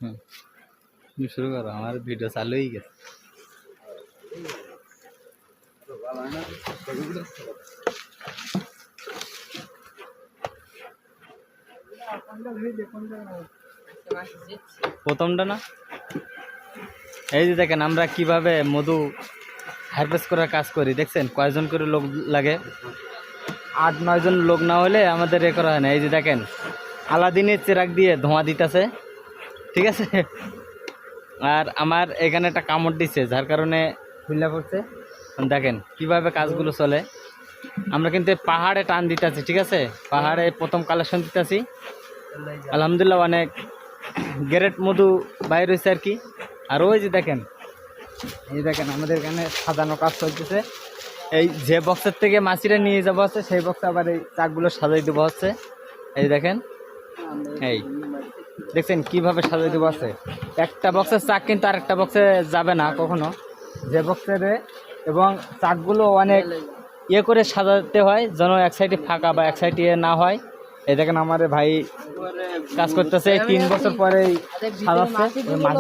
হুম, তুমি শুরু করো, আমার ভিডিও চালু হয়ে গেছে। প্রথমটা না, এই যে দেখেন আমরা কিভাবে মধু হারভেস্ট করার কাজ করি, দেখছেন কয়জন করে লোক লাগে? 8-9 জন লোক না হলে আমাদের এ করা হয় না। এই যে দেখেন আলাদিনের চেরাক দিয়ে ধোঁয়া দিতেছে, ঠিক আছে। আর আমার এখানে একটা কামড় দিচ্ছে, যার কারণে খুলনা পড়ছে। দেখেন কিভাবে কাজগুলো চলে। আমরা কিন্তু পাহাড়ে টান দিতেছি, ঠিক আছে, পাহাড়ে প্রথম কালেকশন দিতেছি। আলহামদুলিল্লাহ অনেক গ্রেট মধু বাইর হয়েছে আর কি। আর ওই যে দেখেন, এই দেখেন আমাদের এখানে সাজানো কাজ চলতেছে। এই যে বক্সের থেকে মাছিরা নিয়ে যাবো হচ্ছে, সেই বক্সে আবার এই চাকগুলো সাজাই দেবো হচ্ছে। এই দেখেন, এই দেখছেন কিভাবে সাজাই দেবো আছে। একটা বক্সের চাক কিন্তু আর একটা বক্সে যাবে না কখনো, যে বক্সের। এবং চাকগুলো অনেক ইয়ে করে সাজাতে হয় যেন এক সাইডে ফাঁকা বা এক সাইডে ইয়ে না হয়। এই দেখেন আমার ভাই কাজ করতেছে, 3 বছর পরে সাজাচ্ছে মাছ।